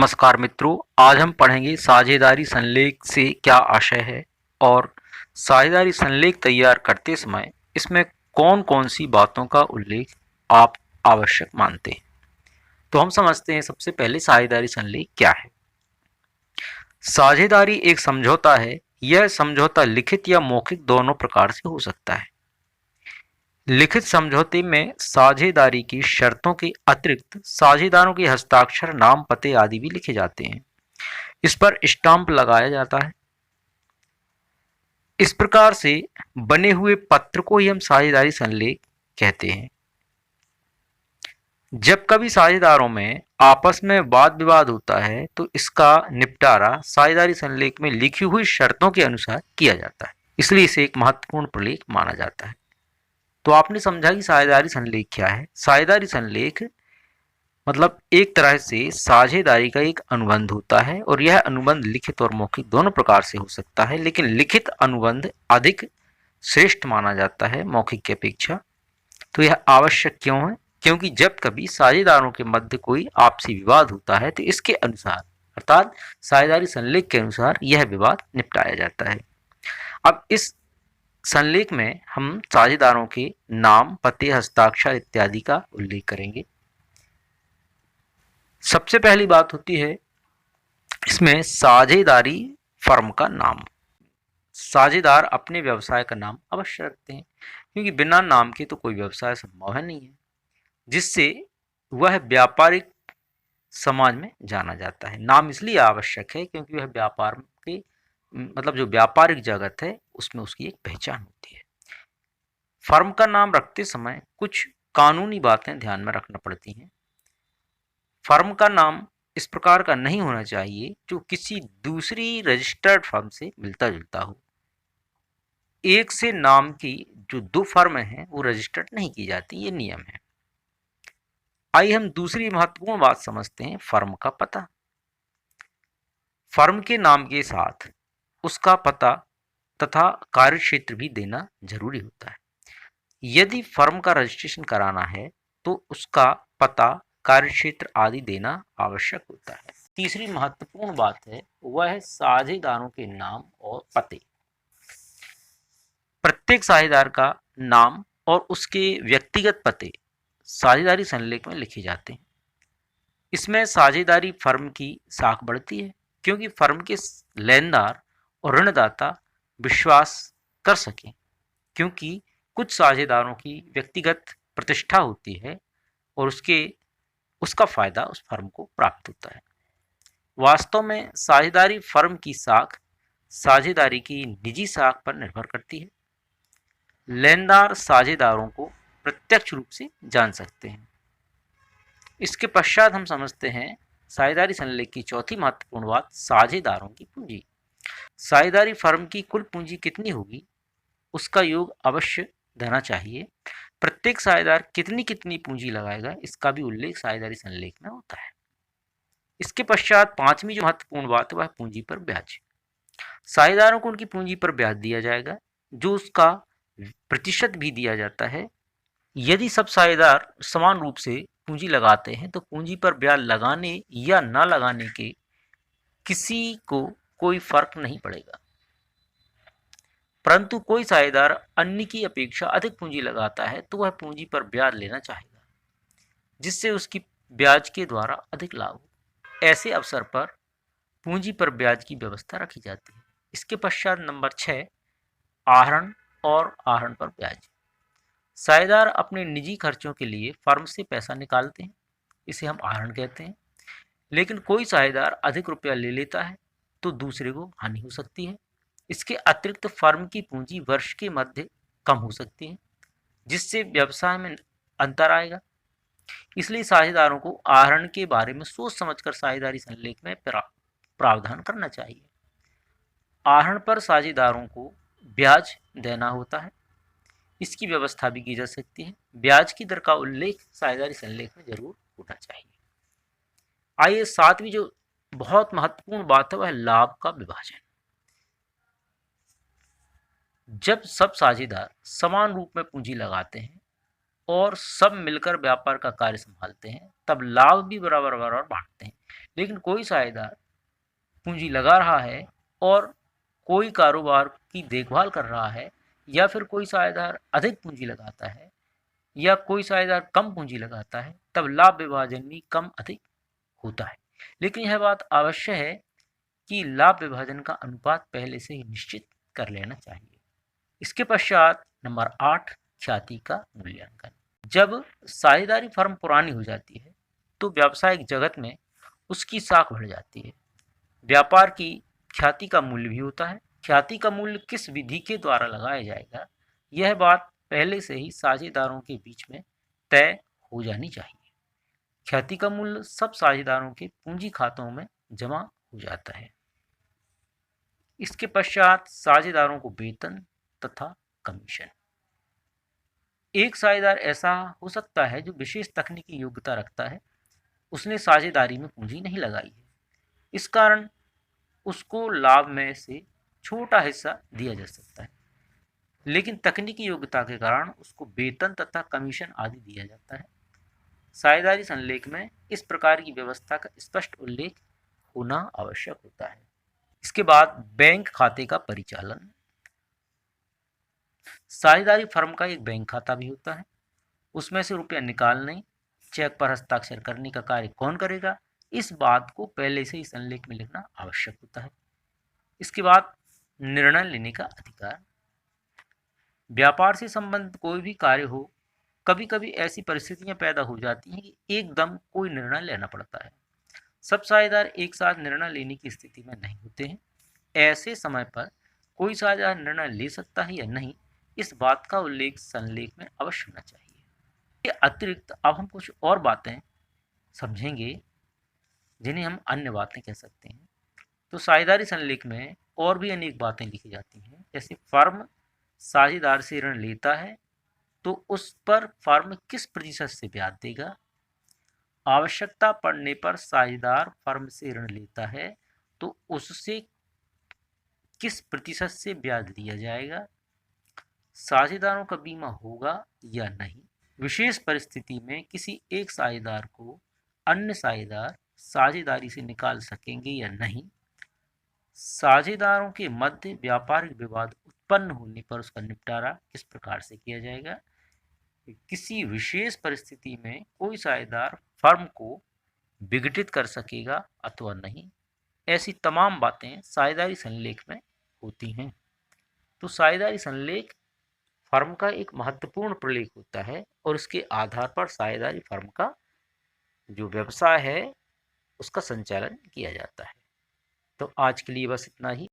नमस्कार मित्रों, आज हम पढ़ेंगे साझेदारी संलेख से क्या आशय है और साझेदारी संलेख तैयार करते समय इसमें कौन-कौन सी बातों का उल्लेख आप आवश्यक मानते हैं। तो हम समझते हैं सबसे पहले साझेदारी संलेख क्या है। साझेदारी एक समझौता है। यह समझौता लिखित या मौखिक दोनों प्रकार से हो सकता है। लिखित समझौते में साझेदारी की शर्तों के अतिरिक्त साझेदारों के हस्ताक्षर, नाम, पते आदि भी लिखे जाते हैं। इस पर स्टाम्प लगाया जाता है। इस प्रकार से बने हुए पत्र को ही हम साझेदारी संलेख कहते हैं। जब कभी साझेदारों में आपस में वाद विवाद होता है तो इसका निपटारा साझेदारी संलेख में लिखी हुई शर्तों के अनुसार किया जाता है, इसलिए इसे एक महत्वपूर्ण प्रलेख माना जाता है। तो आपने समझा कि साझेदारी संलेख क्या है। साझेदारी संलेख मतलब एक तरह से साझेदारी का एक अनुबंध होता है और यह अनुबंध लिखित और मौखिक दोनों प्रकार से हो सकता है, लेकिन लिखित अनुबंध अधिक श्रेष्ठ माना जाता है मौखिक की अपेक्षा। तो यह आवश्यक क्यों है? क्योंकि जब कभी साझेदारों के मध्य कोई आपसी विवाद होता है तो इसके अनुसार अर्थात साझेदारी संलेख के अनुसार यह विवाद निपटाया जाता है। अब इस संलेख में हम साझेदारों के नाम, पते, हस्ताक्षर इत्यादि का उल्लेख करेंगे। सबसे पहली बात होती है इसमें साझेदारी फर्म का नाम। साझेदार अपने व्यवसाय का नाम अवश्य रखते हैं, क्योंकि बिना नाम के तो कोई व्यवसाय संभव है नहीं है, जिससे वह व्यापारिक समाज में जाना जाता है। नाम इसलिए आवश्यक है क्योंकि वह व्यापार के मतलब जो व्यापारिक जगत है उसमें उसकी एक पहचान होती है। फर्म का नाम रखते समय कुछ कानूनी बातें ध्यान में रखना पड़ती हैं। फर्म का नाम इस प्रकार का नहीं होना चाहिए जो किसी दूसरी रजिस्टर्ड फर्म से मिलता जुलता हो। एक से नाम की जो दो फर्म हैं वो रजिस्टर्ड नहीं की जाती, ये नियम है। आइए हम दूसरी महत्वपूर्ण बात समझते हैं, फर्म का पता। फर्म के नाम के साथ उसका पता तथा कार्यक्षेत्र भी देना जरूरी होता है। यदि फर्म का रजिस्ट्रेशन कराना है तो उसका पता, कार्यक्षेत्र आदि देना आवश्यक होता है। तीसरी महत्वपूर्ण बात है वह है साझेदारों के नाम और पते। प्रत्येक साझेदार का नाम और उसके व्यक्तिगत पते साझेदारी संलेख में लिखे जाते हैं। इसमें साझेदारी फर्म की साख बढ़ती है, क्योंकि फर्म के लेनदार और ऋणदाता विश्वास कर सकें, क्योंकि कुछ साझेदारों की व्यक्तिगत प्रतिष्ठा होती है और उसका फायदा उस फर्म को प्राप्त होता है। वास्तव में साझेदारी फर्म की साख साझेदारी की निजी साख पर निर्भर करती है। लेनदार साझेदारों को प्रत्यक्ष रूप से जान सकते हैं। इसके पश्चात हम समझते हैं साझेदारी संलेख की चौथी महत्वपूर्ण बात, साझेदारों की पूंजी। साझेदारी फर्म की कुल पूंजी कितनी होगी उसका योग अवश्य देना चाहिए। प्रत्येक साझेदार कितनी कितनी पूंजी लगाएगा इसका भी उल्लेख साझेदारी संलेख में होता है। इसके पश्चात पांचवी जो महत्वपूर्ण बात है वह पूंजी पर ब्याज। साझेदारों को उनकी पूंजी पर ब्याज दिया जाएगा, जो उसका प्रतिशत भी दिया जाता है। यदि सब साझेदार समान रूप से पूंजी लगाते हैं तो पूंजी पर ब्याज लगाने या न लगाने के किसी को कोई फर्क नहीं पड़ेगा, परंतु कोई साझेदार अन्य की अपेक्षा अधिक पूंजी लगाता है तो वह पूंजी पर ब्याज लेना चाहेगा, जिससे उसकी ब्याज के द्वारा अधिक लाभ हो। ऐसे अवसर पर पूंजी पर ब्याज की व्यवस्था रखी जाती है। इसके पश्चात नंबर 6, आहरण और आहरण पर ब्याज। साझेदार अपने निजी खर्चों के लिए फर्म से पैसा निकालते हैं, इसे हम आहरण कहते हैं। लेकिन कोई साझेदार अधिक रुपया ले लेता है तो दूसरे को हानि हो सकती है। इसके अतिरिक्त फर्म की पूंजी वर्ष के मध्य कम हो सकती है, जिससे व्यवसाय में अंतर आएगा। इसलिए साझेदारों को आहरण के बारे में सोच समझकर साझेदारी संलेख में प्रावधान करना चाहिए। आहरण पर साझेदारों को ब्याज देना होता है, इसकी व्यवस्था भी की जा सकती है। ब्याज की दर का उल्लेख साझेदारी संलेख में जरूर होना चाहिए। आइए सातवीं जो बहुत महत्वपूर्ण बात है वह लाभ का विभाजन। जब सब साझेदार समान रूप में पूंजी लगाते हैं और सब मिलकर व्यापार का कार्य संभालते हैं तब लाभ भी बराबर बराबर बांटते हैं। लेकिन कोई साझेदार पूंजी लगा रहा है और कोई कारोबार की देखभाल कर रहा है, या फिर कोई साझेदार अधिक पूंजी लगाता है या कोई साझेदार कम पूंजी लगाता है, तब लाभ विभाजन भी कम अधिक होता है। लेकिन यह बात आवश्यक है कि लाभ विभाजन का अनुपात पहले से ही निश्चित कर लेना चाहिए। इसके पश्चात नंबर 8, ख्याति का मूल्यांकन। जब साझेदारी फर्म पुरानी हो जाती है तो व्यावसायिक जगत में उसकी साख बढ़ जाती है। व्यापार की ख्याति का मूल्य भी होता है। ख्याति का मूल्य किस विधि के द्वारा लगाया जाएगा, यह बात पहले से ही साझेदारों के बीच में तय हो जानी चाहिए। ख्याति का मूल्य सब साझेदारों के पूंजी खातों में जमा हो जाता है। इसके पश्चात साझेदारों को वेतन तथा कमीशन। एक साझेदार ऐसा हो सकता है जो विशेष तकनीकी योग्यता रखता है, उसने साझेदारी में पूंजी नहीं लगाई है, इस कारण उसको लाभ में से छोटा हिस्सा दिया जा सकता है, लेकिन तकनीकी योग्यता के कारण उसको वेतन तथा कमीशन आदि दिया जाता है। साझेदारी संलेख में इस प्रकार की व्यवस्था का स्पष्ट उल्लेख होना आवश्यक होता है। इसके बाद बैंक खाते का परिचालन। साझेदारी फर्म का एक बैंक खाता भी होता है। उसमें से रुपया निकालने, चेक पर हस्ताक्षर करने का कार्य कौन करेगा, इस बात को पहले से ही संलेख में लिखना आवश्यक होता है। इसके बाद निर्णय लेने का अधिकार। व्यापार से संबंधित कोई भी कार्य हो, कभी कभी ऐसी परिस्थितियां पैदा हो जाती हैं कि एकदम कोई निर्णय लेना पड़ता है। सब साझेदार एक साथ निर्णय लेने की स्थिति में नहीं होते हैं। ऐसे समय पर कोई साझेदार निर्णय ले सकता है या नहीं, इस बात का उल्लेख संलेख में अवश्य होना चाहिए। ये अतिरिक्त अब हम कुछ और बातें समझेंगे जिन्हें हम अन्य बातें कह सकते हैं। तो साझेदारी संलेख में और भी अनेक बातें लिखी जाती हैं, जैसे फर्म साझेदार से ऋण लेता है तो उस पर फर्म किस प्रतिशत से ब्याज देगा। आवश्यकता पड़ने पर साझेदार फर्म से ऋण लेता है तो उससे किस प्रतिशत से ब्याज दिया जाएगा। साझेदारों का बीमा होगा या नहीं। विशेष परिस्थिति में किसी एक साझेदार को अन्य साझेदार साझेदारी से निकाल सकेंगे या नहीं। साझेदारों के मध्य व्यापारिक विवाद उत्पन्न होने पर उसका निपटारा किस प्रकार से किया जाएगा। किसी विशेष परिस्थिति में कोई साझेदार फर्म को विघटित कर सकेगा अथवा नहीं। ऐसी तमाम बातें साझेदारी संलेख में होती हैं। तो साझेदारी संलेख फर्म का एक महत्वपूर्ण प्रलेख होता है और इसके आधार पर साझेदारी फर्म का जो व्यवसाय है उसका संचालन किया जाता है। तो आज के लिए बस इतना ही।